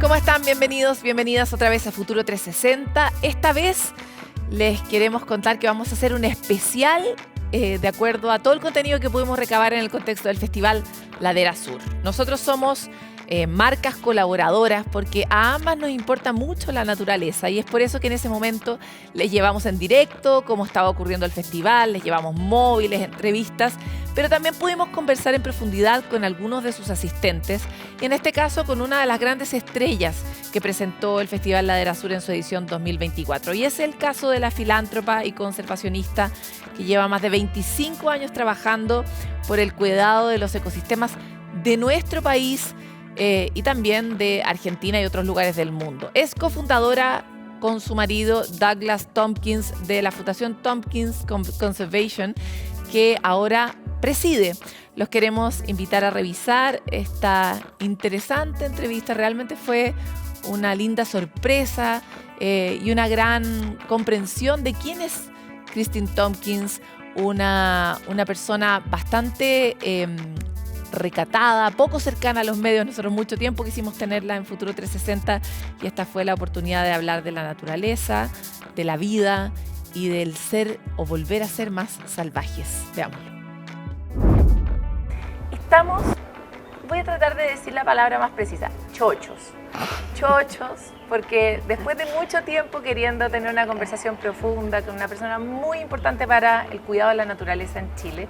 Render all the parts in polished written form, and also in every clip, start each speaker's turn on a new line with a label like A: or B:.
A: ¿Cómo están? Bienvenidos, bienvenidas otra vez a Futuro 360. Esta vez les queremos contar que vamos a hacer un especial de acuerdo a todo el contenido que pudimos recabar en el contexto del Festival Ladera Sur. Nosotros somos marcas colaboradoras porque a ambas nos importa mucho la naturaleza y es por eso que en ese momento les llevamos en directo cómo estaba ocurriendo el festival, les llevamos móviles, entrevistas, pero también pudimos conversar en profundidad con algunos de sus asistentes y en este caso con una de las grandes estrellas que presentó el Festival Ladera Sur en su edición 2024. Y es el caso de la filántropa y conservacionista que lleva más de 25 años trabajando por el cuidado de los ecosistemas de nuestro país y también de Argentina y otros lugares del mundo. Es cofundadora con su marido Douglas Tompkins de la Fundación Tompkins Conservation, que ahora preside. Los queremos invitar a revisar esta interesante entrevista. Realmente fue una linda sorpresa y una gran comprensión de quién es Kristine Tompkins, una persona bastante recatada, poco cercana a los medios. Nosotros mucho tiempo quisimos tenerla en Futuro 360 y esta fue la oportunidad de hablar de la naturaleza, de la vida y del ser o volver a ser más salvajes. Veámoslo. Estamos, voy a tratar de decir la palabra más precisa, chochos, porque después de mucho tiempo queriendo tener una conversación profunda con una persona muy importante para el cuidado de la naturaleza en Chile,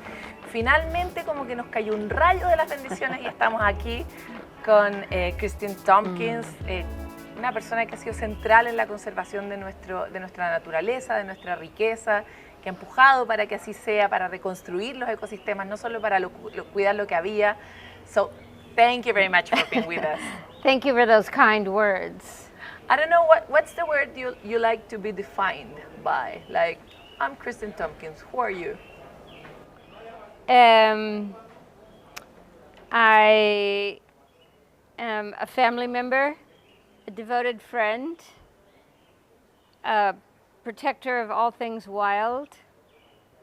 A: finalmente como que nos cayó un rayo de las bendiciones y estamos aquí con Kristine Tompkins, una persona que ha sido central en la conservación de nuestra naturaleza, de nuestra riqueza, que ha empujado para que así sea, para reconstruir los ecosistemas, no solo para cuidar lo que había. So, thank you very much for being with us.
B: Thank you for those kind words.
A: I don't know, what's the word you like to be defined by? Like, I'm Kristine Tompkins, who are you?
B: I am a family member, a devoted friend, a protector of all things wild,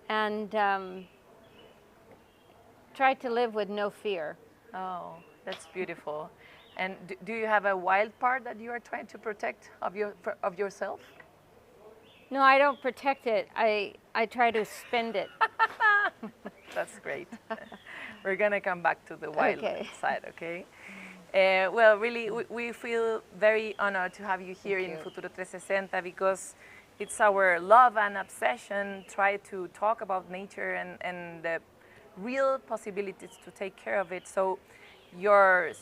B: and try to live with no fear.
A: Oh, that's beautiful. And do you have a wild part that you are trying to protect of yourself?
B: No, I don't protect it. I try to spend it.
A: That's great. We're going to come back to the wild side, okay? Well, really, we feel very honored to have you here in Futuro 360 because it's our love and obsession try to talk about nature and the real possibilities to take care of it. So your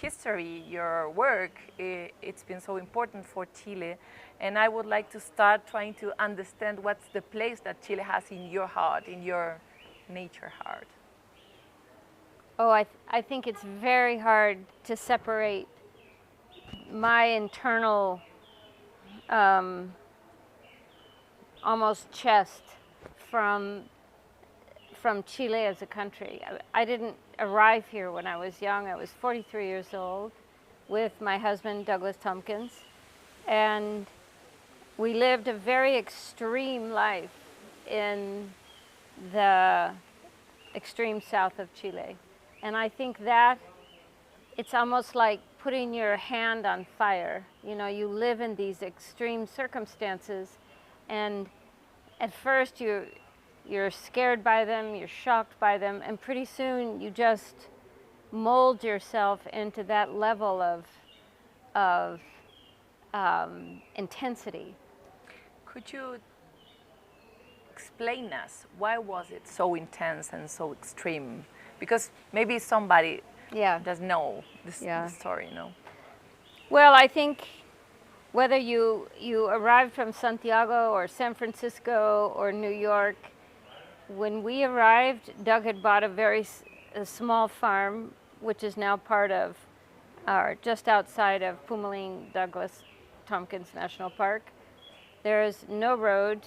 A: history, your work, it's been so important for Chile. And I would like to start trying to understand what's the place that Chile has in your heart, in your nature heart.
B: Oh, I think it's very hard to separate my internal almost chest from Chile as a country. I didn't arrive here when I was young. I was 43 years old with my husband, Douglas Tompkins, and we lived a very extreme life in the extreme south of Chile. And I think that it's almost like putting your hand on fire. You know, you live in these extreme circumstances, and at first you're scared by them, you're shocked by them, and pretty soon you just mold yourself into that level of intensity.
A: Could you explain us why was it so intense and so extreme? Because maybe somebody doesn't know this story, you know?
B: Well, I think whether you arrived from Santiago or San Francisco or New York, when we arrived, Doug had bought a small farm, which is now part of, just outside of Pumaling Douglas Tompkins National Park. There is no road,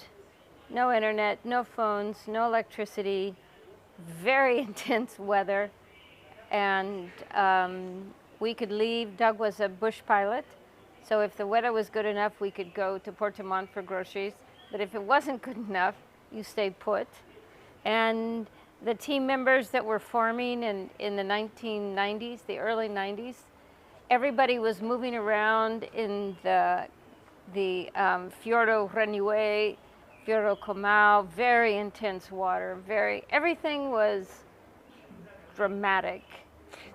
B: no internet, no phones, no electricity, very intense weather, and we could leave. Doug was a bush pilot, so if the weather was good enough, we could go to Portemont for groceries, but if it wasn't good enough, you stayed put. And the team members that were forming in the 1990s, the early 90s, everybody was moving around in the Fiordo Renue, Fiordo Comau, very intense water, everything was dramatic.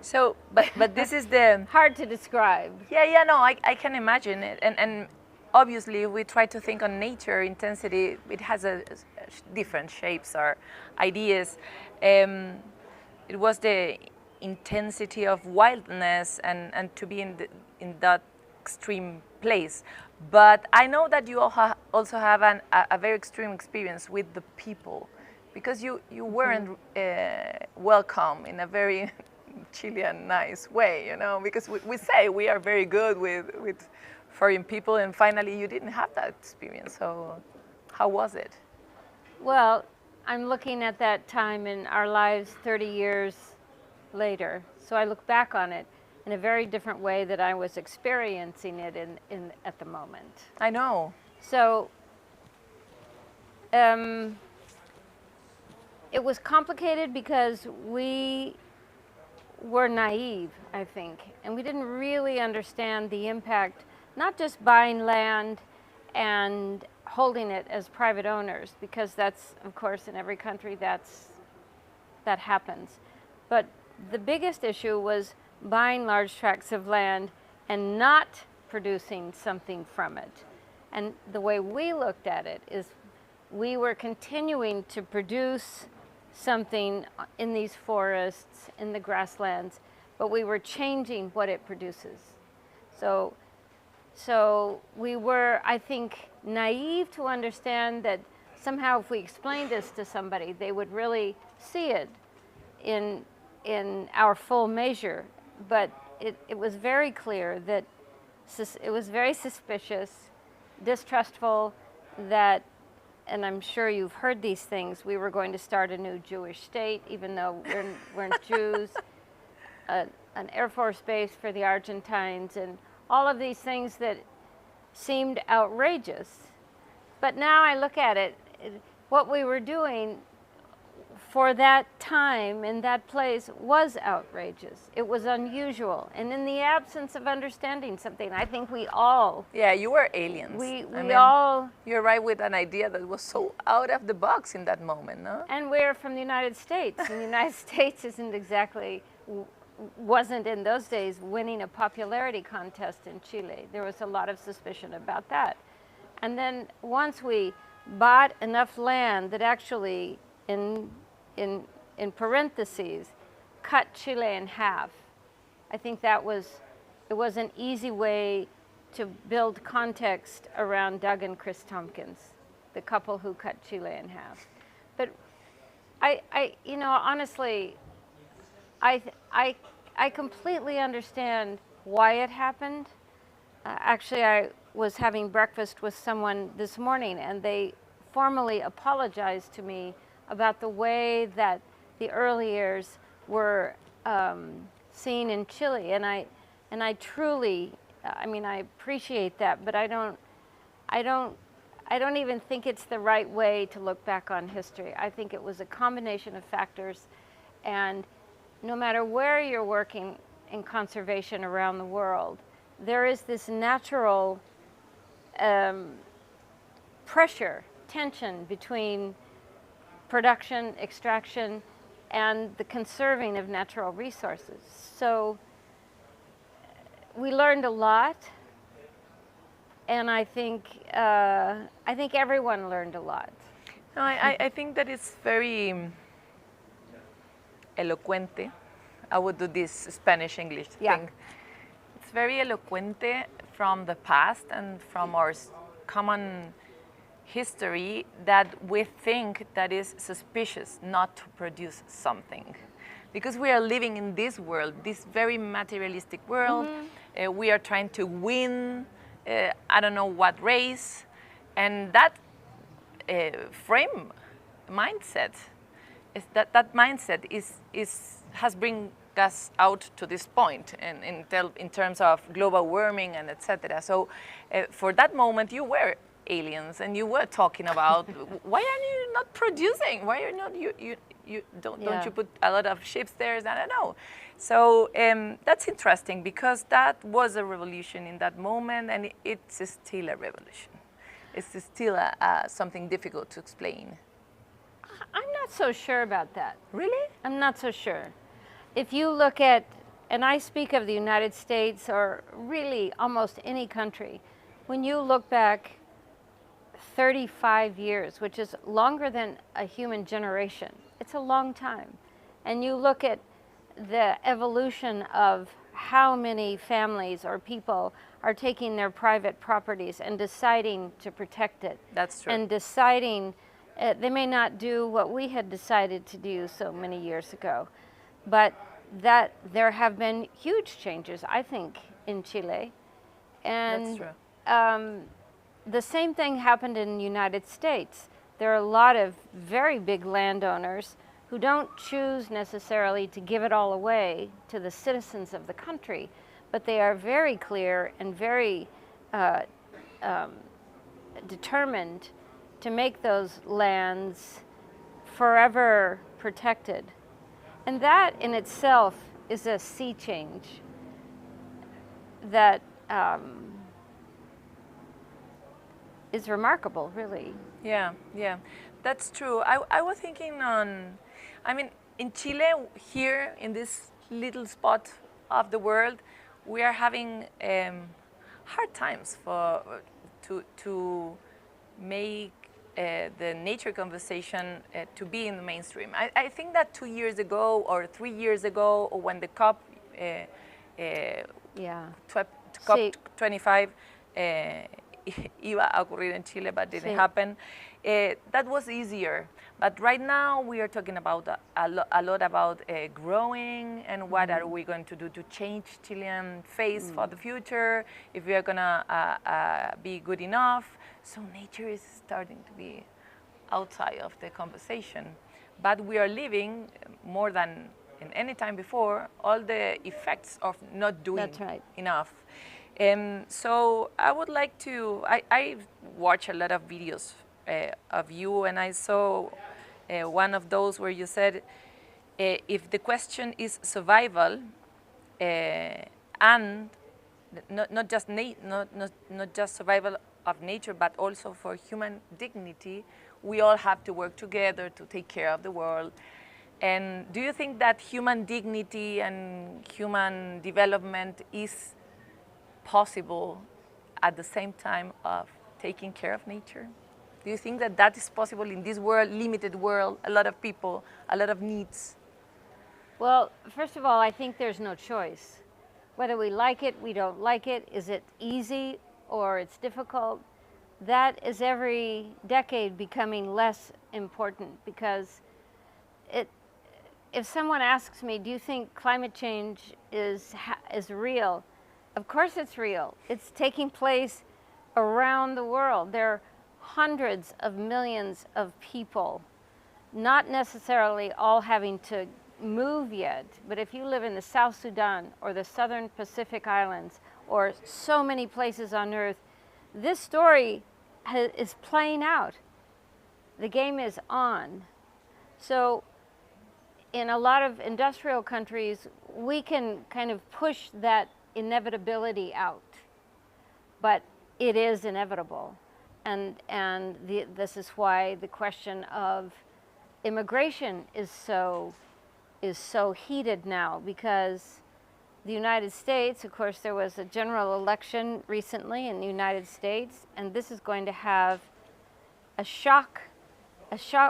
A: So, but this is the...
B: Hard to describe.
A: Yeah, no, I can imagine it. And obviously, we try to think on nature, intensity, it has different shapes or ideas. It was the intensity of wildness and to be in that extreme place. But I know that you also have a very extreme experience with the people, because you weren't welcome in a very Chilean nice way, you know, because we say we are very good with foreign people, and finally you didn't have that experience. So how was it?
B: Well, I'm looking at that time in our lives 30 years later. So I look back on it in a very different way that I was experiencing it in at the moment.
A: I know.
B: So it was complicated because we were naive, I think, and we didn't really understand the impact, not just buying land and holding it as private owners, because that's, of course, in every country that happens. But the biggest issue was buying large tracts of land and not producing something from it. And the way we looked at it is we were continuing to produce something in these forests, in the grasslands, but we were changing what it produces. So we were, I think, naive to understand that somehow if we explained this to somebody, they would really see it in our full measure. But it was very clear that it was very suspicious, distrustful, that, and I'm sure you've heard these things, we were going to start a new Jewish state, even though we weren't Jews, an Air Force base for the Argentines, and all of these things that seemed outrageous. But now I look at it, what we were doing for that time in that place was outrageous. It was unusual. And in the absence of understanding something, I think we all...
A: Yeah, you were aliens.
B: We all...
A: You're right, with an idea that was so out of the box in that moment, no?
B: And we're from the United States. And the United States wasn't in those days winning a popularity contest in Chile. There was a lot of suspicion about that. And then once we bought enough land that actually, in parentheses, cut Chile in half, I think it was an easy way to build context around Doug and Chris Tompkins, the couple who cut Chile in half. But honestly, I completely understand why it happened. Actually, I was having breakfast with someone this morning, and they formally apologized to me about the way that the early years were seen in Chile, and I truly, I appreciate that, but I don't even think it's the right way to look back on history. I think it was a combination of factors, and no matter where you're working in conservation around the world, there is this natural pressure, tension between production, extraction, and the conserving of natural resources. So we learned a lot, and I think everyone learned a lot.
A: No, I think that it's very elocuente. I would do this Spanish-English thing. It's very elocuente from the past and from our common history that we think that is suspicious not to produce something. Because we are living in this world, this very materialistic world. Mm-hmm. We are trying to win, I don't know what race. And that mindset has bring us out to this point in terms of global warming and etc. So for that moment you were aliens and you were talking about why are you not producing? Why are you don't you put a lot of ships there? I don't know. So that's interesting because that was a revolution in that moment, and it's still a revolution. It's still something difficult to explain.
B: I'm not so sure about that.
A: Really?
B: I'm not so sure. If you look at, and I speak of the United States or really almost any country, when you look back 35 years, which is longer than a human generation, it's a long time. And you look at the evolution of how many families or people are taking their private properties and deciding to protect it.
A: That's true.
B: And deciding, they may not do what we had decided to do so many years ago, but that there have been huge changes, I think, in Chile. And
A: that's true.
B: The same thing happened in the United States. There are a lot of very big landowners who don't choose necessarily to give it all away to the citizens of the country, but they are very clear and very determined to make those lands forever protected. And that in itself is a sea change that is remarkable, really.
A: Yeah, that's true. I was thinking in Chile, here in this little spot of the world, we are having hard times to make the nature conversation to be in the mainstream. I think that 2 years ago or 3 years ago, or when the COP25 iba a ocurrir in Chile, but didn't happen. That was easier. But right now we are talking about a lot about growing and what are we going to do to change Chilean face for the future, if we are going to be good enough. So nature is starting to be outside of the conversation. But we are living more than in any time before all the effects of not doing enough. So I would like to, I watch a lot of videos of you, and I saw one of those where you said, if the question is survival, and not just survival of nature, but also for human dignity, we all have to work together to take care of the world. And do you think that human dignity and human development is possible at the same time of taking care of nature? Do you think that that is possible in this world, limited world, a lot of people, a lot of needs?
B: Well, first of all, I think there's no choice. Whether we like it, we don't like it, is it easy or it's difficult, that is every decade becoming less important, because if someone asks me, do you think climate change is real? Of course it's real. It's taking place around the world. There are hundreds of millions of people, not necessarily all having to move yet, but if you live in the South Sudan or the Southern Pacific Islands or so many places on Earth, this story is playing out. The game is on. So in a lot of industrial countries, we can kind of push that inevitability out, but it is inevitable. And this is why the question of immigration is so heated now, because the United States, of course, there was a general election recently in the United States, and this is going to have a shock,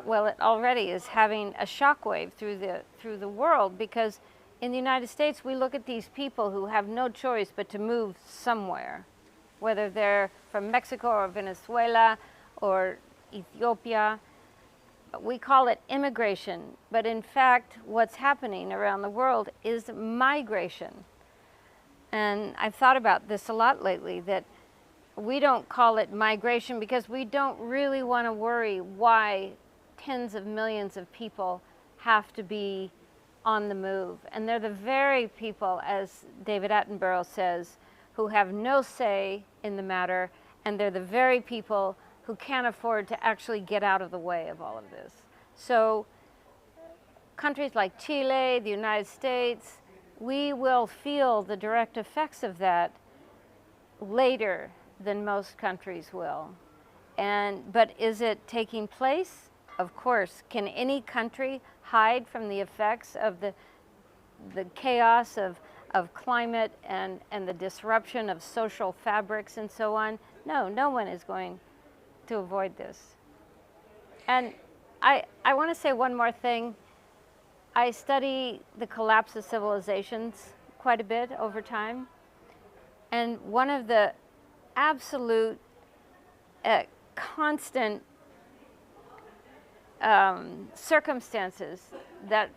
B: well, it already is having a shockwave through the world, because in the United States, we look at these people who have no choice but to move somewhere, whether they're from Mexico or Venezuela or Ethiopia. We call it immigration, but in fact, what's happening around the world is migration. And I've thought about this a lot lately, that we don't call it migration because we don't really want to worry why tens of millions of people have to be on the move. And they're the very people, as David Attenborough says, who have no say in the matter, and they're the very people who can't afford to actually get out of the way of all of this. So countries like Chile, the United States, we will feel the direct effects of that later than most countries will. But is it taking place? Of course. Can any country hide from the effects of the chaos of climate and the disruption of social fabrics and so on? No, no one is going to avoid this. And I want to say one more thing. I study the collapse of civilizations quite a bit over time. And one of the absolute constant circumstances that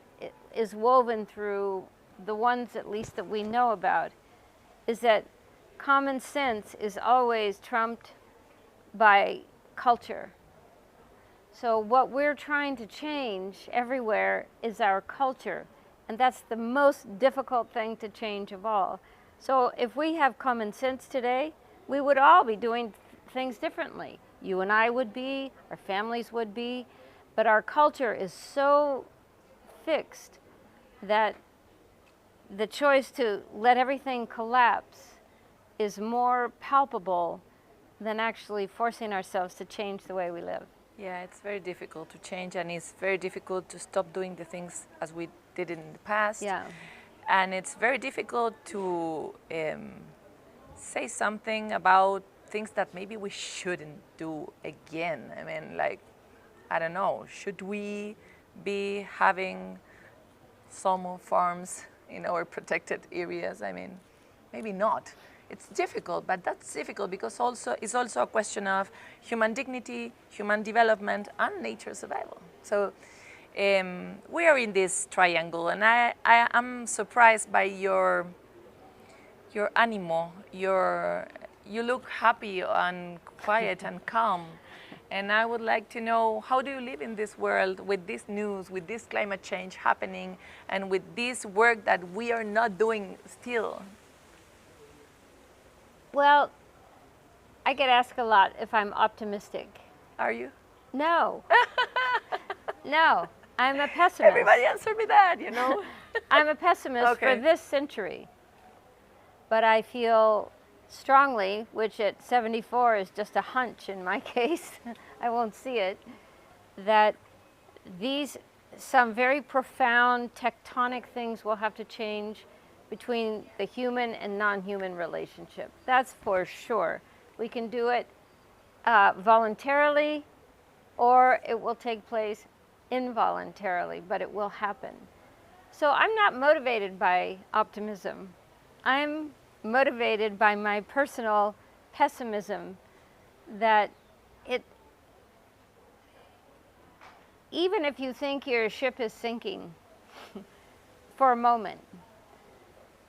B: is woven through the ones at least that we know about is that common sense is always trumped by culture. So what we're trying to change everywhere is our culture, and that's the most difficult thing to change of all. So if we have common sense today, we would all be doing things differently. You and I would be, our families would be, but our culture is so fixed that the choice to let everything collapse is more palpable than actually forcing ourselves to change the way we live.
A: Yeah, it's very difficult to change, and it's very difficult to stop doing the things as we did in the past.
B: Yeah.
A: And it's very difficult to say something about things that maybe we shouldn't do again. I mean, like, I don't know, should we be having salmon farms in our protected areas? I mean, maybe not. It's difficult, but that's difficult because it's also a question of human dignity, human development, and nature survival. So we are in this triangle, and I am surprised by your animo. You look happy and quiet and calm. And I would like to know, how do you live in this world with this news, with this climate change happening, and with this work that we are not doing still?
B: Well, I get asked a lot if I'm optimistic.
A: Are you?
B: No. No, I'm a pessimist.
A: Everybody answer me that, you know.
B: I'm a pessimist for this century. But I feel strongly, which at 74 is just a hunch in my case, I won't see it, that some very profound tectonic things will have to change between the human and non-human relationship. That's for sure. We can do it voluntarily, or it will take place involuntarily, but it will happen. So I'm not motivated by optimism. I'm motivated by my personal pessimism that even if you think your ship is sinking for a moment,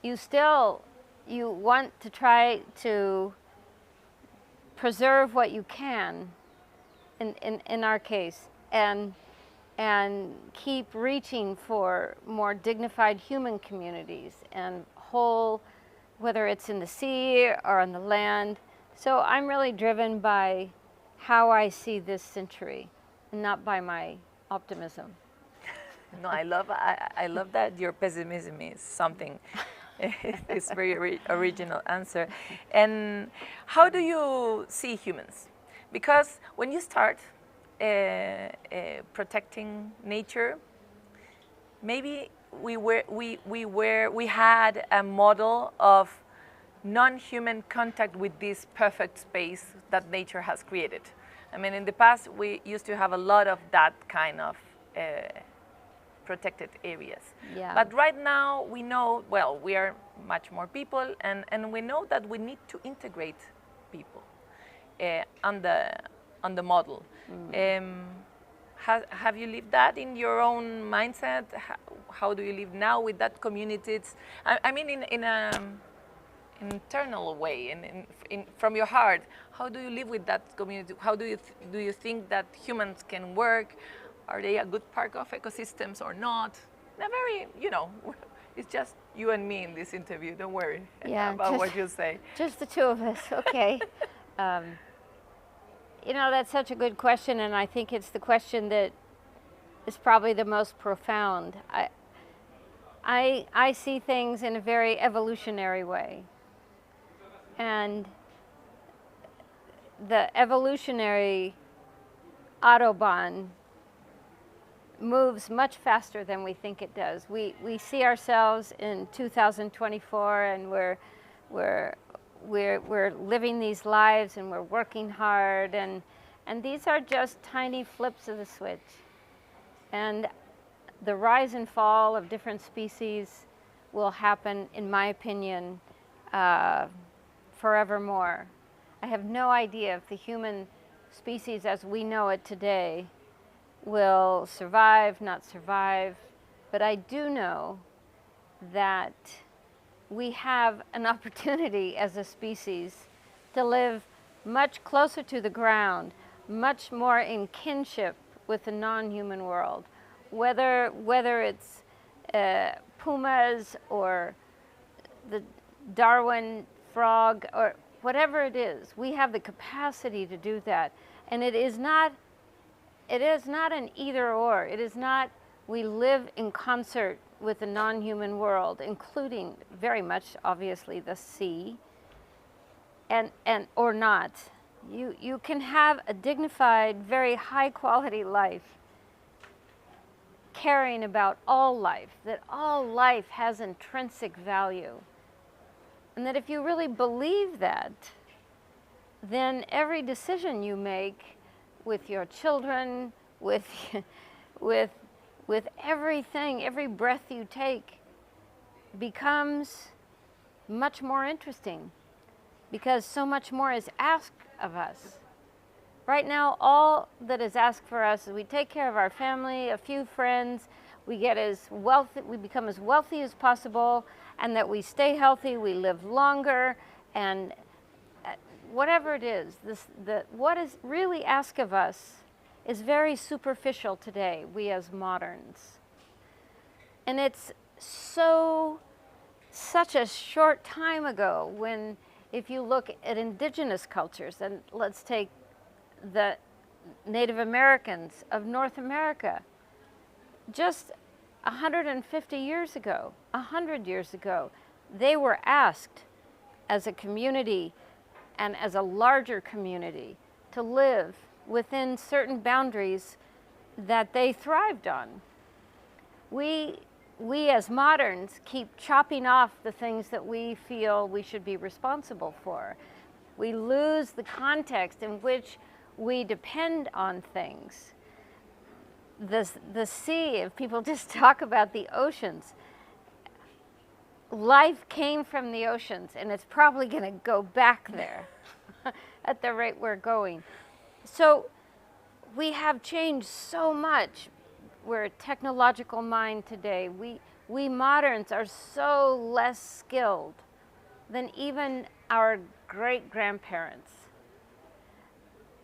B: you want to try to preserve what you can, in our case, and keep reaching for more dignified human communities and whole, whether it's in the sea or on the land. So I'm really driven by how I see this century, and not by my optimism.
A: No, I love that your pessimism is something. It's a very original answer. And how do you see humans? Because when you start protecting nature, maybe we had a model of non-human contact with this perfect space that nature has created. I mean, in the past, we used to have a lot of that kind of protected areas.
B: Yeah.
A: But right now, we know, well, we are much more people, and we know that we need to integrate people on the model. Have you lived that in your own mindset? How do you live now with that community? I mean, in an internal way, from your heart. How do you live with that community? How do you think that humans can work? Are they a good part of ecosystems or not? They're very, it's just you and me in this interview. Don't worry about what you say.
B: Just the two of us, okay. That's such a good question, and I think it's the question that is probably the most profound. I see things in a very evolutionary way. And the evolutionary Autobahn moves much faster than we think it does. We see ourselves in 2024, and we're living these lives, and we're working hard, and these are just tiny flips of the switch. And the rise and fall of different species will happen, in my opinion, forevermore. I have no idea if the human species as we know it today will survive, not survive, but I do know that we have an opportunity as a species to live much closer to the ground, much more in kinship with the non-human world. Whether it's pumas or the Darwin frog or whatever it is, we have the capacity to do that. And it is not an either or. It is not we live in concert with the non-human world, including very much obviously the sea, and or not. You can have a dignified, very high quality life, caring about all life, that all life has intrinsic value. And that if you really believe that, then every decision you make with your children, with everything, every breath you take becomes much more interesting, because so much more is asked of us. Right now, all that is asked for us is we take care of our family, a few friends, we become as wealthy as possible, and that we stay healthy, we live longer, and whatever it is, what is really asked of us is very superficial today, we as moderns. And it's such a short time ago when, if you look at indigenous cultures, and let's take the Native Americans of North America, just 150 years ago, 100 years ago, they were asked as a community and as a larger community to live within certain boundaries that they thrived on. We as moderns keep chopping off the things that we feel we should be responsible for. We lose the context in which we depend on things. The sea, if people just talk about the oceans, life came from the oceans, and it's probably going to go back there at the rate we're going. So we have changed so much. We're a technological mind today. We moderns are so less skilled than even our great-grandparents.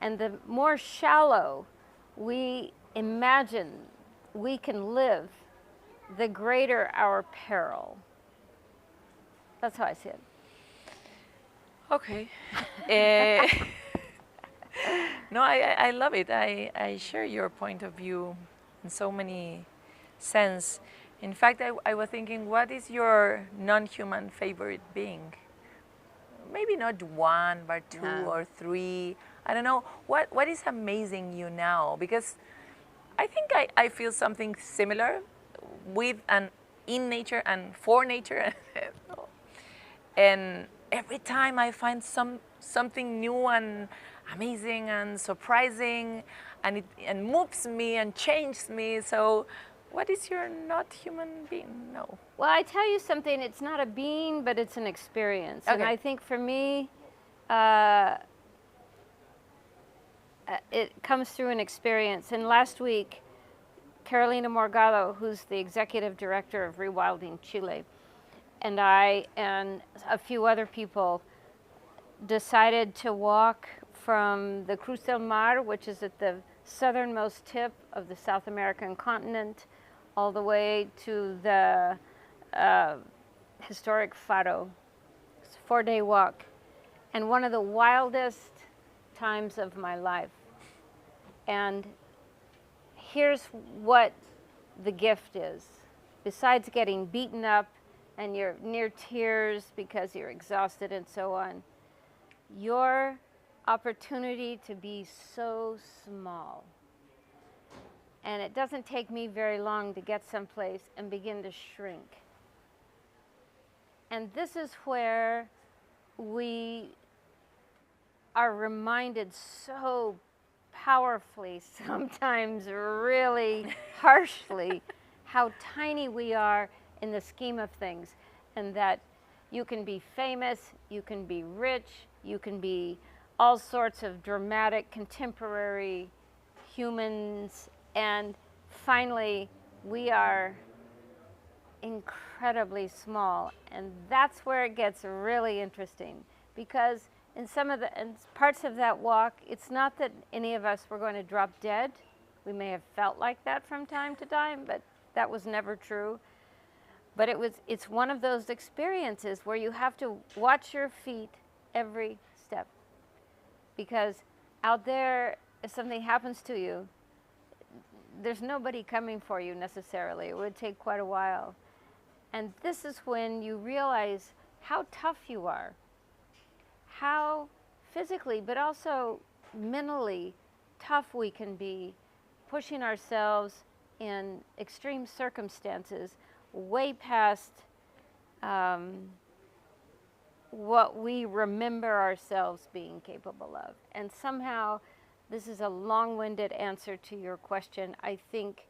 B: And the more shallow we imagine we can live, the greater our peril. That's how I see it.
A: Okay. No, I love it. I share your point of view in so many sense. In fact, I was thinking, what is your non-human favorite being? Maybe not one, but two or three. I don't know. What is amazing you now? Because I think I feel something similar with and in nature and for nature. And every time I find something new and amazing and surprising, and it moves me and changes me. So what is your not human being? No.
B: Well, I tell you something, it's not a being, but it's an experience.
A: Okay.
B: And I think for me, it comes through an experience. And last week, Carolina Morgado, who's the executive director of Rewilding Chile, and I and a few other people decided to walk from the Cruz del Mar, which is at the southernmost tip of the South American continent, all the way to the historic Faro. It's a 4-day walk, and one of the wildest times of my life. And here's what the gift is. Besides getting beaten up and you're near tears because you're exhausted and so on, your opportunity to be so small. And it doesn't take me very long to get someplace and begin to shrink. And this is where we are reminded so powerfully, sometimes really harshly, how tiny we are in the scheme of things, and that you can be famous, you can be rich, you can be all sorts of dramatic contemporary humans, and finally we are incredibly small. And that's where it gets really interesting, because in parts of that walk, it's not that any of us were going to drop dead. We may have felt like that from time to time, but that was never true. But it's one of those experiences where you have to watch your feet every step, because out there, if something happens to you, there's nobody coming for you necessarily. It would take quite a while. And this is when you realize how tough you are, how physically but also mentally tough we can be, pushing ourselves in extreme circumstances way past what we remember ourselves being capable of. And somehow, this is a long-winded answer to your question. I think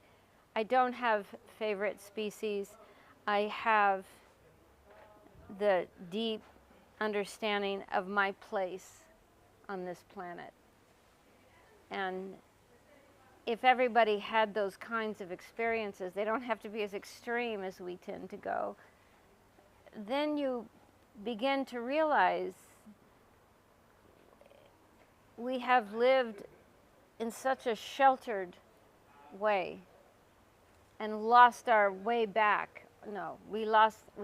B: I don't have favorite species. I have the deep understanding of my place on this planet. And if everybody had those kinds of experiences, they don't have to be as extreme as we tend to go, then you begin to realize we have lived in such a sheltered way and lost our way back. No, we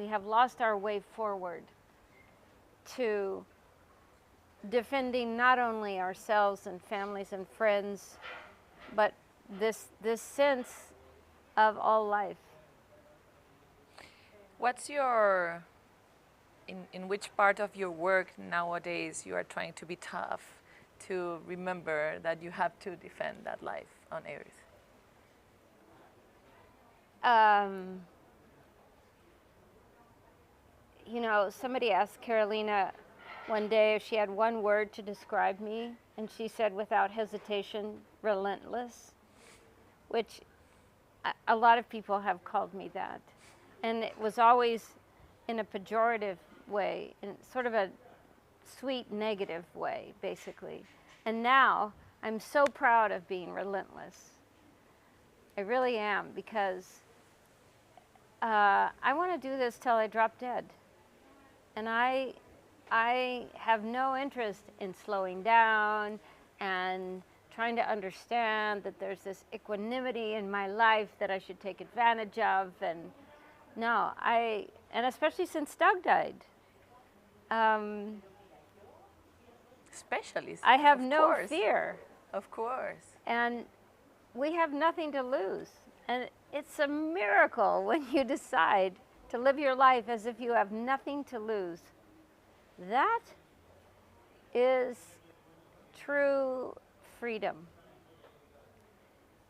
B: have lost our way forward to defending not only ourselves and families and friends, but this sense of all life.
A: What's your, in which part of your work nowadays you are trying to be tough, to remember that you have to defend that life on Earth?
B: You know, somebody asked Carolina one day if she had one word to describe me, and she said without hesitation, relentless, which a lot of people have called me that. And it was always in a pejorative way, in sort of a sweet negative way, basically. And now I'm so proud of being relentless. I really am, because I want to do this till I drop dead. And I have no interest in slowing down and trying to understand that there's this equanimity in my life that I should take advantage of. And no, and especially since Doug died.
A: Especially.
B: I have no fear.
A: Of course.
B: And we have nothing to lose. And it's a miracle when you decide to live your life as if you have nothing to lose. That is true freedom.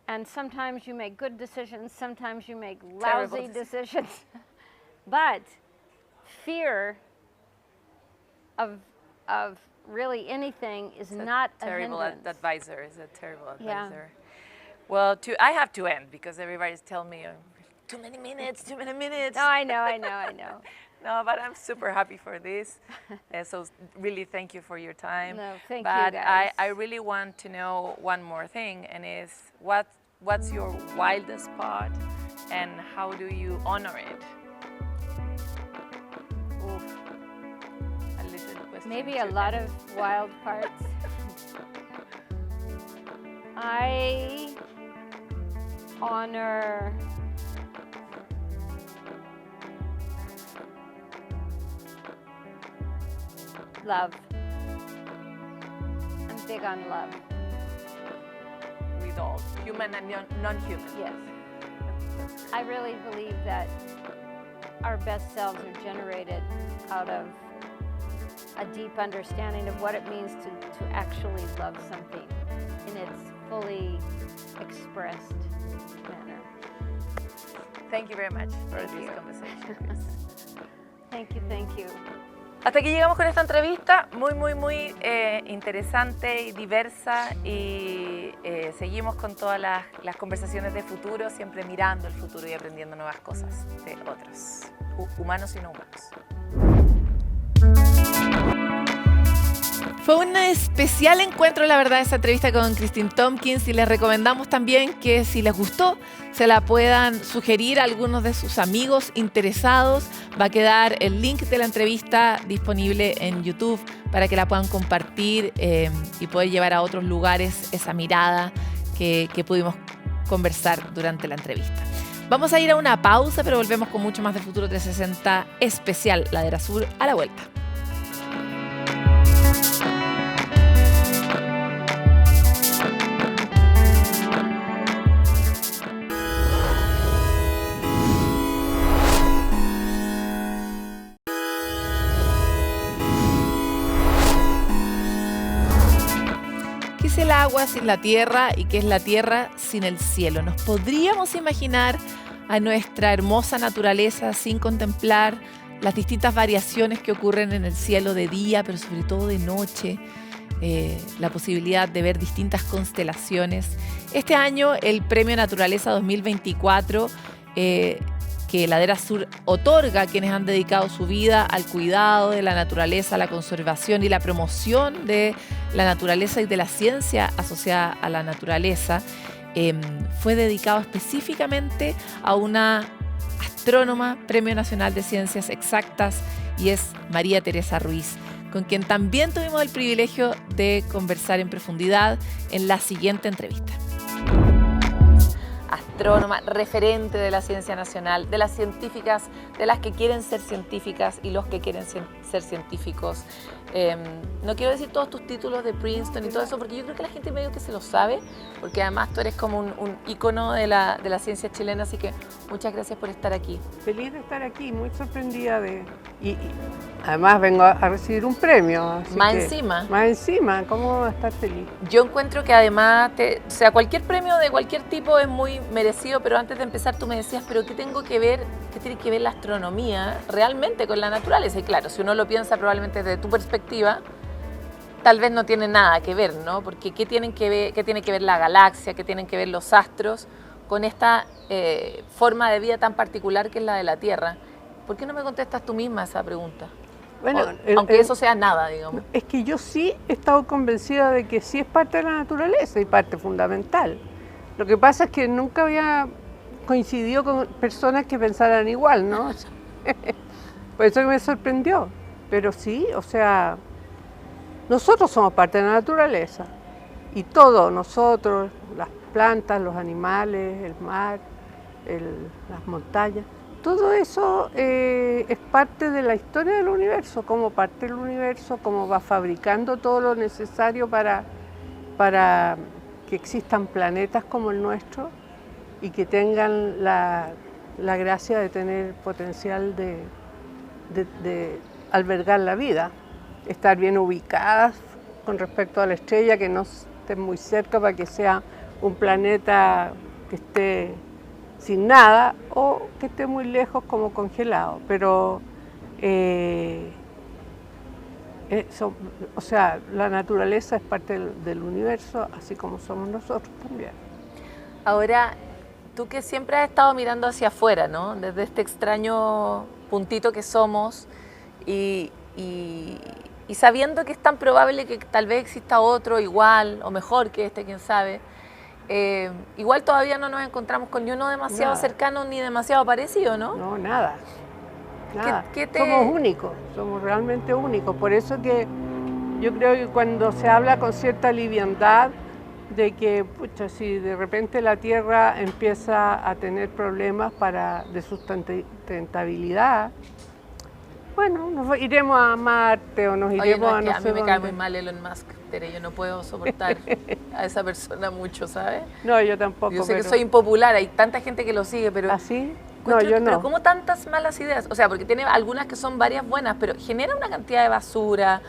B: And sometimes you make good decisions, sometimes you make lousy decisions. But fear of really anything is not a
A: terrible
B: hindrance.
A: advisor. Is a terrible advisor.
B: Yeah.
A: Well, I have to end because everybody's telling me too many minutes.
B: No, I know.
A: No, but I'm super happy for this. So really thank you for your time.
B: No, thank you,
A: but
B: guys.
A: I really want to know one more thing, and is what's your wildest spot, and how do you honor it?
B: Oof.
A: A little question.
B: Maybe a lot of wild parts. I honor love. I'm big on love.
A: We all, human and non-human.
B: Yes. I really believe that our best selves are generated out of a deep understanding of what it means to actually love something in its fully expressed manner.
A: Thank you very much for this conversation, Ruiz.
B: Thank you.
A: Hasta aquí llegamos con esta entrevista, muy interesante y diversa, y seguimos con todas las conversaciones de futuro, siempre mirando el futuro y aprendiendo nuevas cosas de otros, humanos y no humanos. Fue un especial encuentro, la verdad, esa entrevista con Kristine Tompkins, y les recomendamos también que si les gustó se la puedan sugerir a algunos de sus amigos interesados. Va a quedar el link de la entrevista disponible en YouTube para que la puedan compartir y poder llevar a otros lugares esa mirada que pudimos conversar durante la entrevista. Vamos a ir a una pausa, pero volvemos con mucho más de Futuro 360 especial Ladera Sur a la vuelta. ¿Qué es el agua sin la tierra y qué es la tierra sin el cielo? ¿Nos podríamos imaginar a nuestra hermosa naturaleza sin contemplar las distintas variaciones que ocurren en el cielo de día, pero sobre todo de noche? La posibilidad de ver distintas constelaciones. Este año el Premio Naturaleza 2024 que Ladera Sur otorga a quienes han dedicado su vida al cuidado de la naturaleza, la conservación y la promoción de la naturaleza y de la ciencia asociada a la naturaleza, fue dedicado específicamente a una astrónoma, Premio Nacional de Ciencias Exactas, y es María Teresa Ruiz, con quien también tuvimos el privilegio de conversar en profundidad en la siguiente entrevista. Astrónoma, referente de la ciencia nacional, de las científicas, de las que quieren ser científicas y los que quieren ser científicos. No quiero decir todos tus títulos de Princeton y todo eso, porque yo creo que la gente medio que se lo sabe, porque además tú eres como un ícono de la ciencia chilena, así que muchas gracias por estar aquí.
C: Feliz de estar aquí, muy sorprendida y además vengo a recibir un premio.
A: Más encima,
C: ¿cómo va a estar feliz?
A: Yo encuentro que además, cualquier premio de cualquier tipo es muy merecido, pero antes de empezar tú me decías, pero ¿qué tiene que ver la astronomía realmente con la naturaleza? Y claro, si uno lo piensa probablemente desde tu perspectiva, tal vez no tiene nada que ver, ¿no? Porque ¿qué tiene que ver la galaxia, qué tienen que ver los astros con esta forma de vida tan particular que es la de la Tierra? ¿Por qué no me contestas tú misma esa pregunta?
C: Bueno,
A: aunque eso sea nada, digamos.
C: Es que yo sí he estado convencida de que sí es parte de la naturaleza y parte fundamental. Lo que pasa es que nunca había coincidido con personas que pensaran igual, ¿no? Por eso me sorprendió. Pero sí, o sea, nosotros somos parte de la naturaleza. Y todos nosotros, las plantas, los animales, el mar, las montañas, todo eso es parte de la historia del universo, como parte del universo, como va fabricando todo lo necesario para que existan planetas como el nuestro y que tengan la gracia de tener potencial de albergar la vida, estar bien ubicadas con respecto a la estrella, que no estén muy cerca para que sea un planeta que esté sin nada o que esté muy lejos como congelado, pero o sea, la naturaleza es parte del universo, así como somos nosotros también.
A: Ahora, tú que siempre has estado mirando hacia afuera, ¿no? Desde este extraño puntito que somos y sabiendo que es tan probable que tal vez exista otro igual o mejor que este, quién sabe, igual todavía no nos encontramos con ni uno demasiado cercano ni demasiado parecido, ¿no?
C: No, nada. Somos únicos, somos realmente únicos. Por eso que yo creo que cuando se habla con cierta liviandad de que, pucha, si de repente la Tierra empieza a tener problemas de sustentabilidad, bueno, nos iremos a Marte o nos iremos a no sé dónde.
A: A mí me cae muy mal Elon Musk. Tere, yo no puedo soportar a esa persona mucho, ¿sabes?
C: No, yo tampoco.
A: Yo sé que soy impopular, hay tanta gente que lo sigue, pero...
C: ¿Así? No, yo no.
A: Pero ¿cómo tantas malas ideas? O sea, porque tiene algunas que son varias buenas, pero genera una cantidad de basura,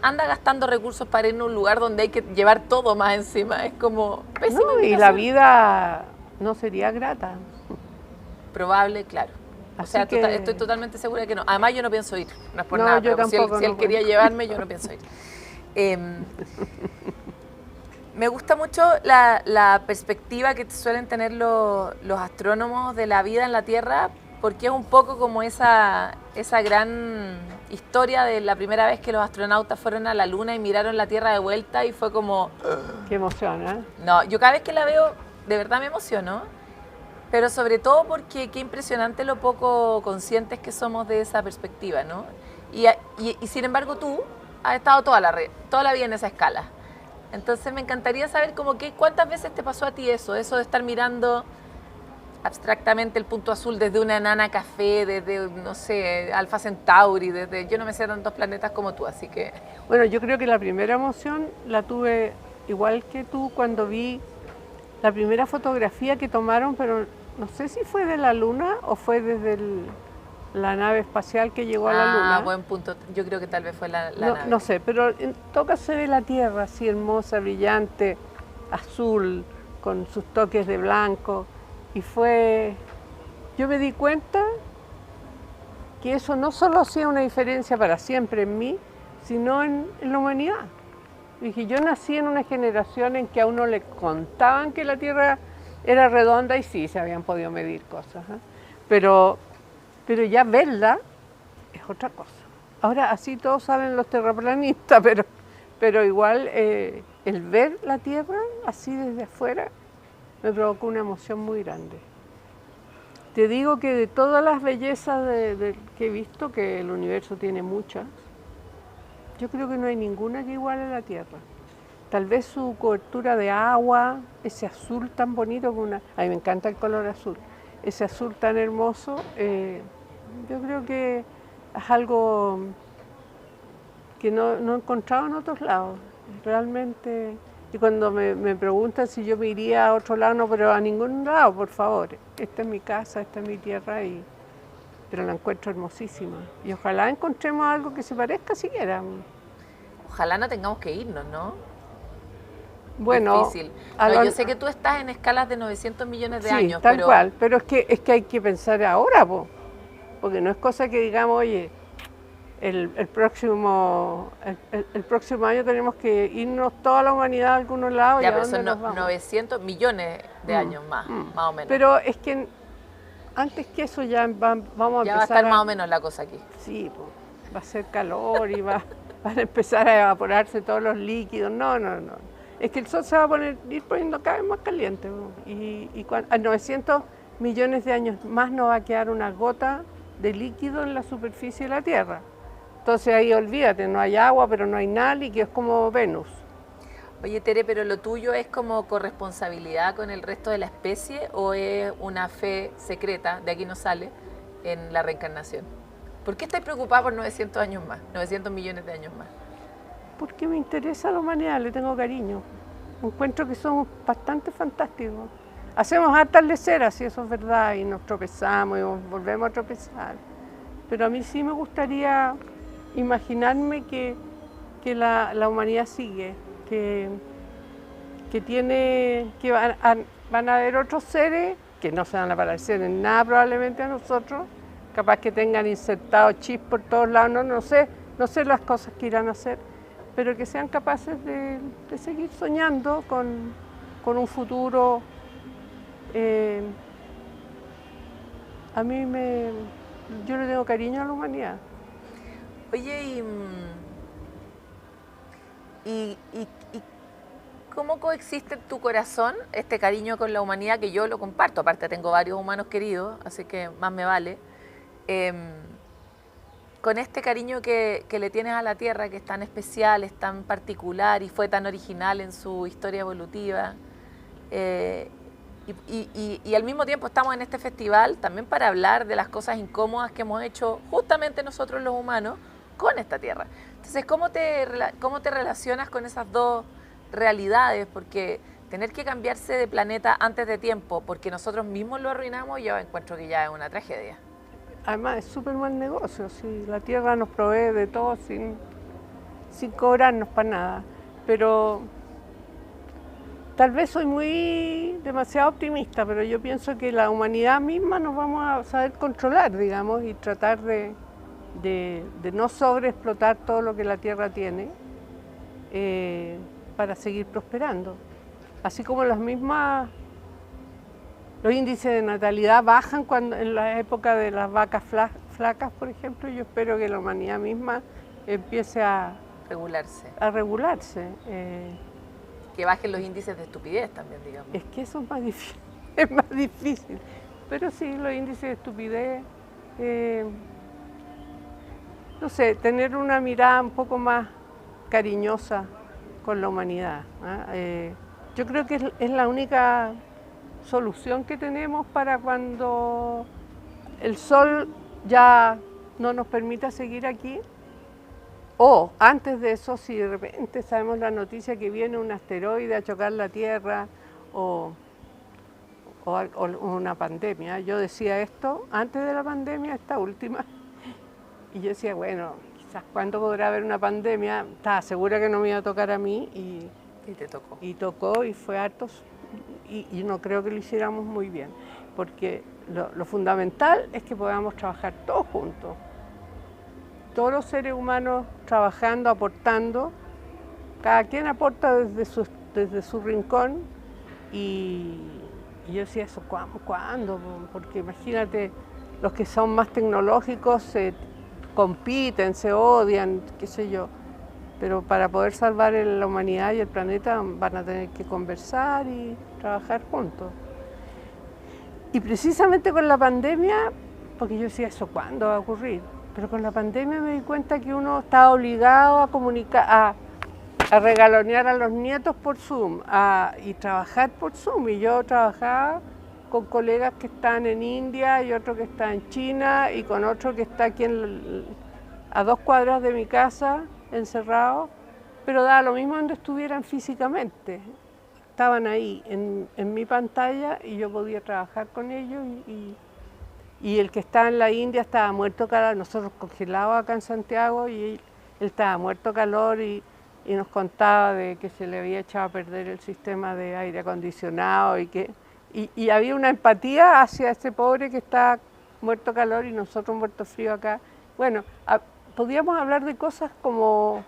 A: anda gastando recursos para ir a un lugar donde hay que llevar todo más encima, es como pésima
C: No, y
A: invitación.
C: la vida no sería grata.
A: Probable, claro. O
C: Así
A: sea,
C: que...
A: estoy totalmente segura que no. Además, yo no pienso ir, no es por
C: No,
A: nada,
C: yo
A: pero
C: tampoco,
A: si él
C: no
A: quería
C: puedo.
A: llevarme, yo no pienso ir. Me gusta mucho la perspectiva que suelen tener los astrónomos de la vida en la Tierra, porque es un poco como esa gran historia de la primera vez que los astronautas fueron a la Luna y miraron la Tierra de vuelta y fue como...
C: Qué emoción, ¿eh?
A: No, yo cada vez que la veo, de verdad me emociono, pero sobre todo porque qué impresionante lo poco conscientes que somos de esa perspectiva, ¿no? Y sin embargo tú has estado toda la vida en esa escala. Entonces me encantaría saber cuántas veces te pasó a ti eso de estar mirando abstractamente el punto azul desde una enana café, desde, no sé, Alfa Centauri, desde... Yo no me sé tantos planetas como tú, así que...
C: Bueno, yo creo que la primera emoción la tuve igual que tú cuando vi la primera fotografía que tomaron, pero no sé si fue de la Luna o fue desde la nave espacial que llegó a la Luna.
A: Ah, buen punto. Yo creo que tal vez fue la nave.
C: No sé, pero en todo caso se ve la Tierra así hermosa, brillante, azul, con sus toques de blanco. Y yo me di cuenta que eso no solo hacía una diferencia para siempre en mí, sino en la humanidad. Dije, yo nací en una generación en que a uno le contaban que la Tierra era redonda y sí, se habían podido medir cosas, ¿eh? Pero ya verla es otra cosa. Ahora, así todos saben los terraplanistas, pero igual el ver la Tierra así desde afuera me provocó una emoción muy grande. Te digo que de todas las bellezas que he visto, que el universo tiene muchas, yo creo que no hay ninguna que iguale a la Tierra. Tal vez su cobertura de agua, ese azul tan bonito, a mí me encanta el color azul, ese azul tan hermoso, yo creo que es algo que no he encontrado en otros lados, realmente. Y cuando me preguntan si yo me iría a otro lado, no, pero a ningún lado, por favor. Esta es mi casa, esta es mi tierra, pero la encuentro hermosísima. Y ojalá encontremos algo que se parezca siquiera.
A: Ojalá no tengamos que irnos, ¿no?
C: Bueno,
A: difícil. No, yo sé que tú estás en escalas de 900 millones de años,
C: tal cual, pero es que hay que pensar ahora, porque no es cosa que digamos, oye, el próximo año tenemos que irnos toda la humanidad a algunos lados.
A: Ya,
C: ¿y a
A: pero
C: dónde
A: son
C: nos vamos?
A: 900 millones de años más o menos.
C: Pero es que antes que eso ya vamos a empezar
A: ya va a estar más o menos la cosa aquí.
C: Sí, va a ser calor y van a empezar a evaporarse todos los líquidos. No. Es que el sol se va a ir poniendo cada vez más caliente. Y a 900 millones de años más no va a quedar una gota de líquido en la superficie de la Tierra. Entonces ahí olvídate, no hay agua, pero no hay nada líquido, es como Venus.
A: Oye, Tere, ¿pero lo tuyo es como corresponsabilidad con el resto de la especie o es una fe secreta, de aquí no sale, en la reencarnación? ¿Por qué estás preocupada por 900 años más, 900 millones de años más?
C: Porque me interesa la humanidad, le tengo cariño. Encuentro que somos bastante fantásticos. Hacemos hartas leceras, si eso es verdad, y nos tropezamos y volvemos a tropezar. Pero a mí sí me gustaría imaginarme que la humanidad sigue, que van a haber otros seres que no se van a parecer en nada probablemente a nosotros, capaz que tengan insertados chips por todos lados, no sé las cosas que irán a hacer, pero que sean capaces de seguir soñando con un futuro. Yo le tengo cariño a la humanidad.
A: Oye, ¿y cómo coexiste en tu corazón este cariño con la humanidad, que yo lo comparto? Aparte tengo varios humanos queridos, así que más me vale. Con este cariño que le tienes a la Tierra, que es tan especial, es tan particular y fue tan original en su historia evolutiva. Y al mismo tiempo estamos en este festival también para hablar de las cosas incómodas que hemos hecho justamente nosotros los humanos con esta Tierra. Entonces, ¿cómo te relacionas con esas dos realidades? Porque tener que cambiarse de planeta antes de tiempo, porque nosotros mismos lo arruinamos, yo encuentro que ya es una tragedia.
C: Además es súper buen negocio, si la Tierra nos provee de todo sin cobrarnos para nada. Pero tal vez soy demasiado optimista, pero yo pienso que la humanidad misma nos vamos a saber controlar, digamos, y tratar de no sobreexplotar todo lo que la Tierra tiene para seguir prosperando. Así como los índices de natalidad bajan en la época de las vacas flacas, por ejemplo, yo espero que la humanidad misma empiece a regularse.
A: Que bajen los índices de estupidez también, digamos.
C: Es que eso es más difícil. Pero sí, los índices de estupidez, no sé, tener una mirada un poco más cariñosa con la humanidad. Yo creo que es la única solución que tenemos para cuando el sol ya no nos permita seguir aquí. O antes de eso, si de repente sabemos la noticia que viene un asteroide a chocar la Tierra o una pandemia. Yo decía esto antes de la pandemia, esta última, y yo decía, bueno, quizás cuándo podrá haber una pandemia. Estaba segura que no me iba a tocar a mí y
A: te tocó.
C: Y tocó y fue harto, y no creo que lo hiciéramos muy bien, porque lo fundamental es que podamos trabajar todos juntos. Todos los seres humanos trabajando, aportando, cada quien aporta desde su rincón y yo decía eso, ¿cuándo? Porque imagínate, los que son más tecnológicos se compiten, se odian, qué sé yo, pero para poder salvar la humanidad y el planeta van a tener que conversar y trabajar juntos. Y precisamente con la pandemia, porque yo decía eso, ¿cuándo va a ocurrir? Pero con la pandemia me di cuenta que uno está obligado a comunicar, a regalonear a los nietos por Zoom y trabajar por Zoom. Y yo trabajaba con colegas que están en India y otro que está en China y con otro que está aquí a 2 cuadras de mi casa, encerrado, pero daba lo mismo donde estuvieran físicamente. Estaban ahí en mi pantalla y yo podía trabajar con ellos y el que estaba en la India estaba muerto calor, nosotros congelados acá en Santiago y él estaba muerto calor y nos contaba de que se le había echado a perder el sistema de aire acondicionado y había una empatía hacia ese pobre que está muerto calor y nosotros muerto frío acá. Bueno, podíamos hablar de cosas como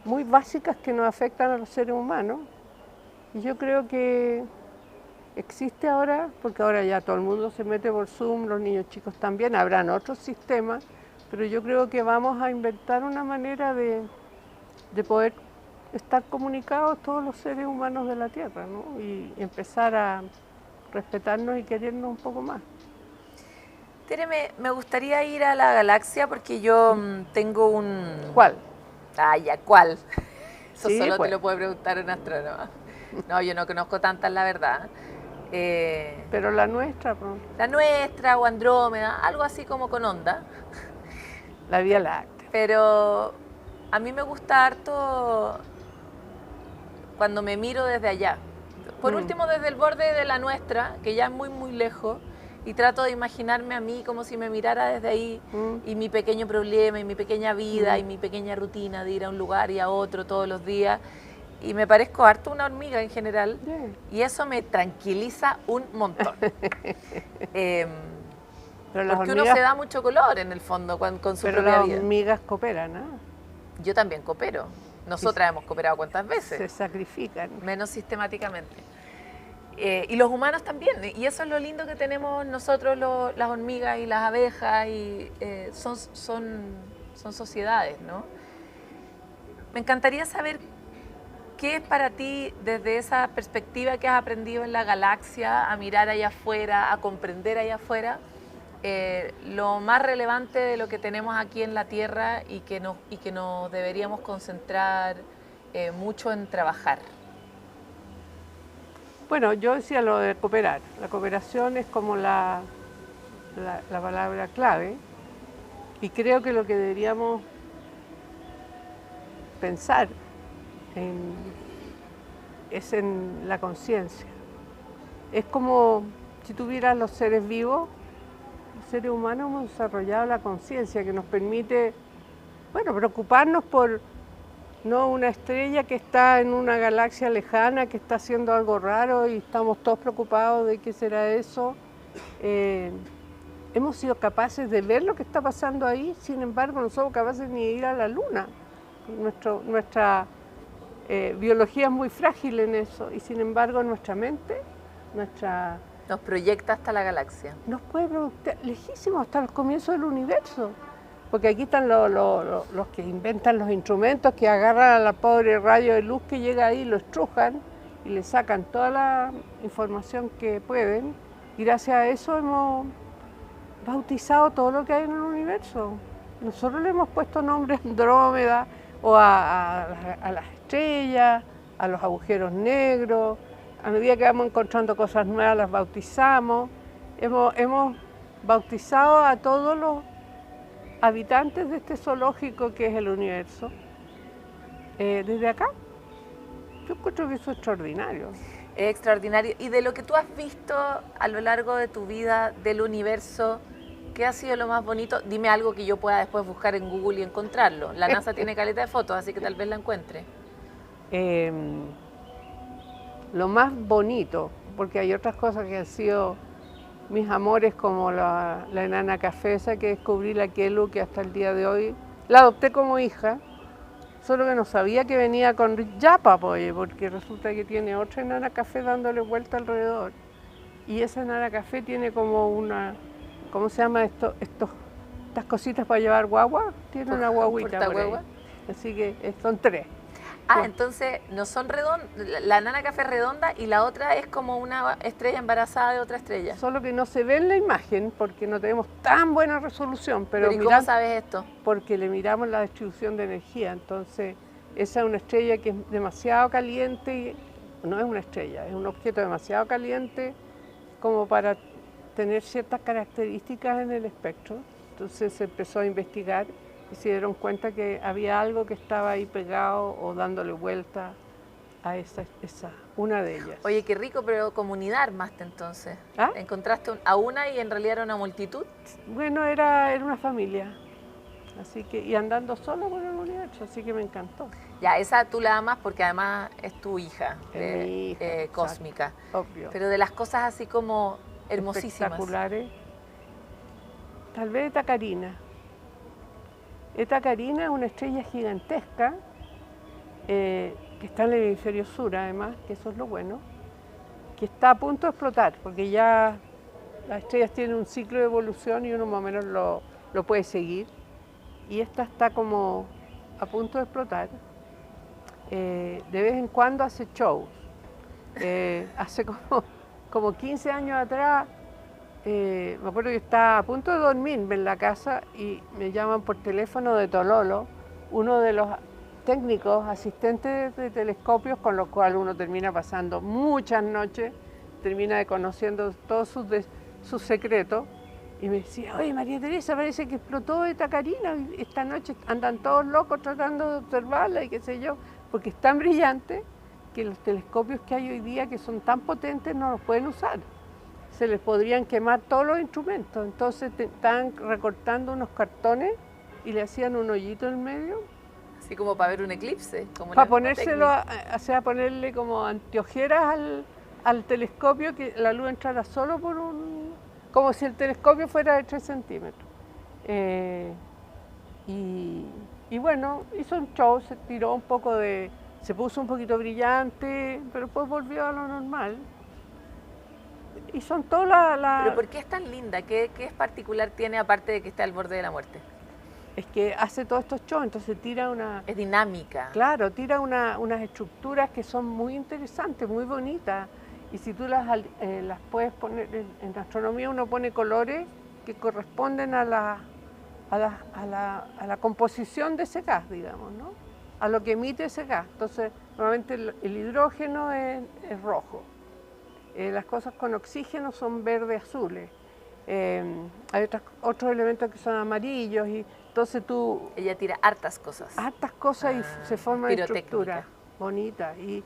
C: muy básicas que nos afectan a los seres humanos y yo creo que existe ahora, porque ahora ya todo el mundo se mete por Zoom, los niños chicos también, habrán otros sistemas, pero yo creo que vamos a inventar una manera de poder estar comunicados todos los seres humanos de la Tierra, ¿no? Y empezar a respetarnos y querernos un poco más.
A: Tere, me gustaría ir a la galaxia porque yo tengo un...
C: ¿Cuál?
A: Ah, ya, ¿cuál? Eso
C: Sí,
A: solo
C: pues.
A: te lo puede preguntar un astrónoma. No, yo no conozco tantas, la verdad.
C: Pero la nuestra, pues,
A: La nuestra o Andrómeda, algo así como con onda.
C: la Vía Láctea.
A: Pero a mí me gusta harto cuando me miro desde allá. Por último, desde el borde de la nuestra, que ya es muy, muy lejos, y trato de imaginarme a mí como si me mirara desde ahí y mi pequeño problema y mi pequeña vida y mi pequeña rutina de ir a un lugar y a otro todos los días. Y me parezco harto una hormiga en general y eso me tranquiliza un montón.
C: Pero las
A: porque uno
C: hormigas,
A: se da mucho color en el fondo con su
C: pero
A: propia
C: las
A: vida.
C: hormigas cooperan, ¿no?
A: Yo también coopero. Nosotras hemos cooperado cuántas veces.
C: Se sacrifican.
A: Menos sistemáticamente. Y los humanos también, y eso es lo lindo que tenemos nosotros las hormigas y las abejas, y son sociedades, ¿no? Me encantaría saber qué es para ti, desde esa perspectiva que has aprendido en la galaxia, a mirar allá afuera, a comprender allá afuera, lo más relevante de lo que tenemos aquí en la Tierra y que nos deberíamos concentrar mucho en trabajar.
C: Bueno, yo decía lo de cooperar. La cooperación es como la palabra clave y creo que lo que deberíamos pensar, es en la conciencia. Es como si tuvieras los seres vivos, los seres humanos hemos desarrollado la conciencia que nos permite, bueno, preocuparnos por no una estrella que está en una galaxia lejana, que está haciendo algo raro y estamos todos preocupados de qué será eso. Hemos sido capaces de ver lo que está pasando ahí, sin embargo no somos capaces ni de ir a la luna. Nuestra biología es muy frágil en eso y sin embargo nuestra mente,
A: nos proyecta hasta la galaxia.
C: Nos puede proyectar lejísimos hasta los comienzos del universo. Porque aquí están los que inventan los instrumentos, que agarran a la pobre rayo de luz que llega ahí, lo estrujan y le sacan toda la información que pueden. Y gracias a eso hemos bautizado todo lo que hay en el universo. Nosotros le hemos puesto nombres a Andrómeda o a las estrellas, a los agujeros negros. A medida que vamos encontrando cosas nuevas las bautizamos. Hemos bautizado a todos los habitantes de este zoológico que es el universo, desde acá. Yo encuentro que eso es extraordinario.
A: Es extraordinario. Y de lo que tú has visto a lo largo de tu vida del universo, ¿qué ha sido lo más bonito? Dime algo que yo pueda después buscar en Google y encontrarlo. La NASA tiene caleta de fotos, así que tal vez la encuentre.
C: Lo más bonito, porque hay otras cosas que han sido mis amores, como la enana cafesa que descubrí, la Kelu, que hasta el día de hoy la adopté como hija, solo que no sabía que venía con yapa, porque resulta que tiene otra enana café dándole vuelta alrededor. Y esa enana café tiene como una, ¿cómo se llama esto? Estas cositas para llevar guagua, tiene una guaguita por ahí. Así que son 3.
A: Ah, entonces no son redondas, la enana café es redonda y la otra es como una estrella embarazada de otra estrella.
C: Solo que no se ve en la imagen porque no tenemos tan buena resolución. Pero
A: ¿y cómo sabes esto?
C: Porque le miramos la distribución de energía. Entonces, esa es una estrella que es demasiado caliente, no es una estrella, es un objeto demasiado caliente como para tener ciertas características en el espectro. Entonces se empezó a investigar y se dieron cuenta que había algo que estaba ahí pegado o dándole vuelta a esa una de ellas.
A: Oye, qué rico, pero comunidad armaste entonces.
C: ¿Ah?
A: ¿Encontraste a una y en realidad era una multitud?
C: Bueno, era una familia, así que, y andando solo por el universo, así que me encantó.
A: Ya, esa tú la amas porque además es tu hija,
C: Es mi hija,
A: cósmica.
C: Obvio.
A: Pero de las cosas así como hermosísimas.
C: Espectaculares, tal vez Tacarina. Tacarina es una estrella gigantesca que está en el hemisferio sur, además, que eso es lo bueno, que está a punto de explotar, porque ya las estrellas tienen un ciclo de evolución y uno más o menos lo puede seguir. Y esta está como a punto de explotar. De vez en cuando hace shows. Hace como 15 años atrás, me acuerdo que estaba a punto de dormirme en la casa y me llaman por teléfono de Tololo, uno de los técnicos asistentes de telescopios con los cuales uno termina pasando muchas noches, termina conociendo todos sus secretos, y me decía: oye, María Teresa, parece que explotó Tacarina, esta noche andan todos locos tratando de observarla y qué sé yo, porque es tan brillante que los telescopios que hay hoy día, que son tan potentes, no los pueden usar. Se les podrían quemar todos los instrumentos. Entonces estaban recortando unos cartones y le hacían un hoyito en medio.
A: Así como para ver un eclipse.
C: Para ponérselo, ponerle como anteojeras al telescopio, que la luz entrara solo por como si el telescopio fuera de 3 centímetros. Y bueno, hizo un show, se tiró un poco se puso un poquito brillante, pero después volvió a lo normal. Y son todas
A: ¿Pero por qué es tan linda? ¿Qué es particular tiene, aparte de que está al borde de la muerte?
C: Es que hace todos estos shows, entonces tira una...
A: Es dinámica.
C: Claro, tira unas estructuras que son muy interesantes, muy bonitas. Y si tú las puedes poner, en astronomía uno pone colores que corresponden a la composición de ese gas, digamos, ¿no? A lo que emite ese gas. Entonces, normalmente el hidrógeno es rojo. Las cosas con oxígeno son verde azules. Hay otros elementos que son amarillos y entonces tú...
A: Ella tira hartas cosas.
C: Hartas cosas y se forma una estructura bonita. Y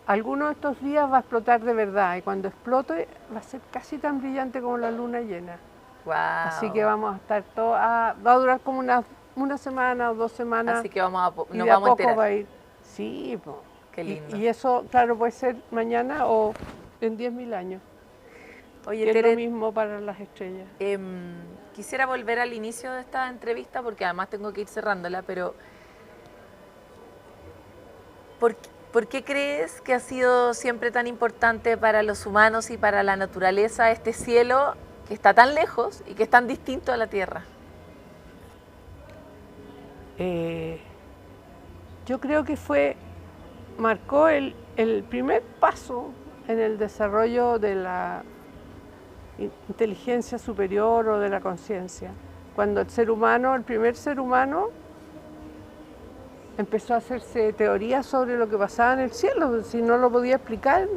C: alguno de estos días va a explotar de verdad y cuando explote va a ser casi tan brillante como la luna llena.
A: Wow.
C: Así que vamos a estar todos... va a durar como una semana o 2 semanas.
A: Así que nos vamos a enterar.
C: Va a ir. Sí, po.
A: Qué lindo.
C: Y eso, claro, puede ser mañana o en 10.000 años.
A: Oye,
C: es
A: Tere,
C: lo mismo para las estrellas.
A: Quisiera volver al inicio de esta entrevista porque además tengo que ir cerrándola, pero ¿por qué crees que ha sido siempre tan importante para los humanos y para la naturaleza este cielo que está tan lejos y que es tan distinto a la Tierra?
C: Yo creo que marcó el primer paso en el desarrollo de la inteligencia superior o de la conciencia. Cuando el primer ser humano, empezó a hacerse teorías sobre lo que pasaba en el cielo, si no lo podía explicar,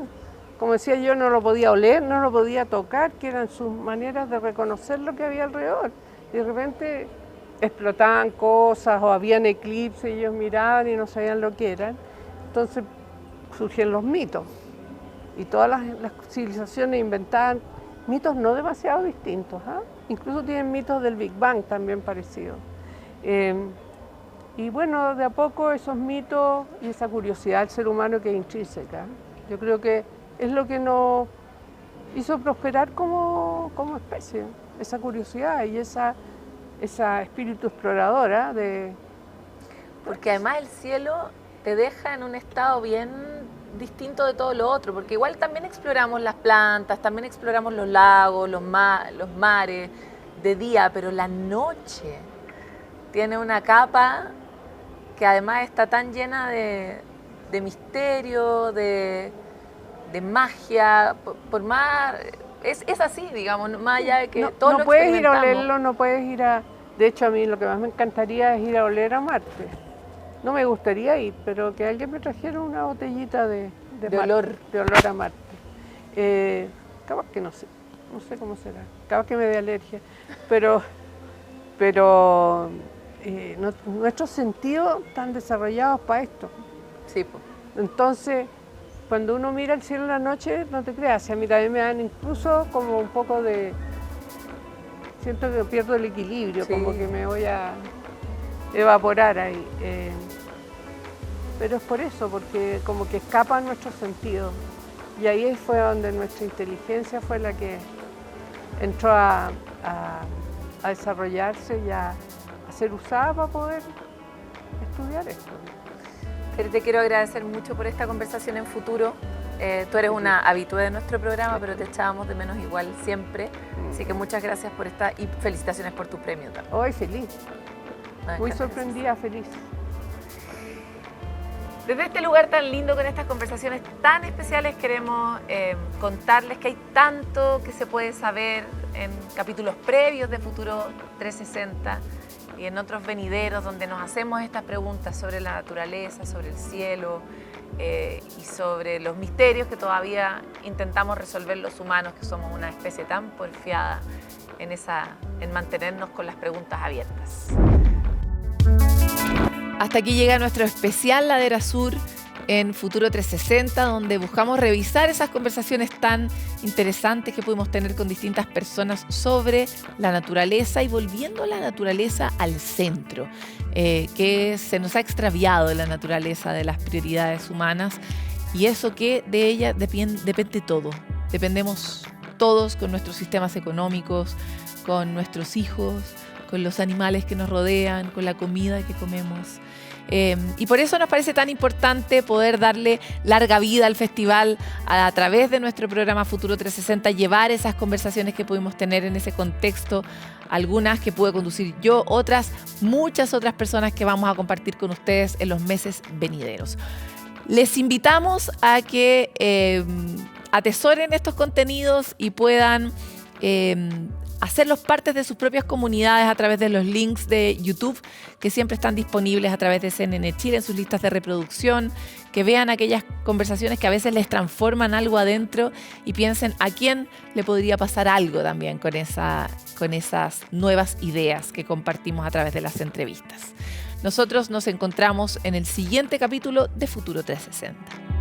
C: como decía yo, no lo podía oler, no lo podía tocar, que eran sus maneras de reconocer lo que había alrededor. Y de repente explotaban cosas o habían eclipses y ellos miraban y no sabían lo que eran. Entonces surgieron los mitos y todas las civilizaciones inventaban mitos no demasiado distintos, ¿eh? Incluso tienen mitos del Big Bang también parecidos. Y bueno, de a poco esos mitos y esa curiosidad del ser humano que es intrínseca, yo creo que es lo que nos hizo prosperar como especie, esa curiosidad y esa espíritu exploradora de...
A: Porque además el cielo te deja en un estado bien distinto de todo lo otro, porque igual también exploramos las plantas, también exploramos los lagos, los mares de día, pero la noche tiene una capa que además está tan llena de misterio, de magia, por más... Es así, digamos, más allá de que todo lo
C: no puedes ir a
A: experimentamos.
C: olerlo, no puedes ir a... De hecho, a mí lo que más me encantaría es ir a oler a Marte. No me gustaría ir, pero que alguien me trajera una botellita de olor a Marte. Capaz que no sé cómo será, capaz que me dé alergia, pero nuestros sentidos están desarrollados para esto.
A: Sí, pues.
C: Entonces, cuando uno mira el cielo en la noche, no te creas, a mí también me dan incluso como un poco de... Siento que pierdo el equilibrio, sí. Como que me voy a evaporar ahí. Pero es por eso, porque como que escapan nuestros sentidos. Y ahí fue donde nuestra inteligencia fue la que entró a desarrollarse y a ser usada para poder estudiar esto.
A: Pero te quiero agradecer mucho por esta conversación en Futuro. Tú eres una habitué de nuestro programa, pero te echábamos de menos igual siempre. Así que muchas gracias por esta y felicitaciones por tu premio también.
C: Hoy feliz, muy sorprendida, feliz.
A: Desde este lugar tan lindo, con estas conversaciones tan especiales, queremos contarles que hay tanto que se puede saber en capítulos previos de Futuro 360 y en otros venideros donde nos hacemos estas preguntas sobre la naturaleza, sobre el cielo y sobre los misterios que todavía intentamos resolver los humanos, que somos una especie tan porfiada en mantenernos con las preguntas abiertas. Hasta aquí llega nuestro especial Ladera Sur en Futuro 360, donde buscamos revisar esas conversaciones tan interesantes que pudimos tener con distintas personas sobre la naturaleza y volviendo la naturaleza al centro, que se nos ha extraviado de la naturaleza, de las prioridades humanas, y eso que de ella depende todo. Dependemos todos con nuestros sistemas económicos, con nuestros hijos, con los animales que nos rodean, con la comida que comemos. Y por eso nos parece tan importante poder darle larga vida al festival a través de nuestro programa Futuro 360, llevar esas conversaciones que pudimos tener en ese contexto, algunas que pude conducir yo, otras, muchas otras personas que vamos a compartir con ustedes en los meses venideros. Les invitamos a que atesoren estos contenidos y puedan hacerlos partes de sus propias comunidades a través de los links de YouTube que siempre están disponibles a través de CNN Chile en sus listas de reproducción, que vean aquellas conversaciones que a veces les transforman algo adentro y piensen a quién le podría pasar algo también con esas nuevas ideas que compartimos a través de las entrevistas. Nosotros nos encontramos en el siguiente capítulo de Futuro 360.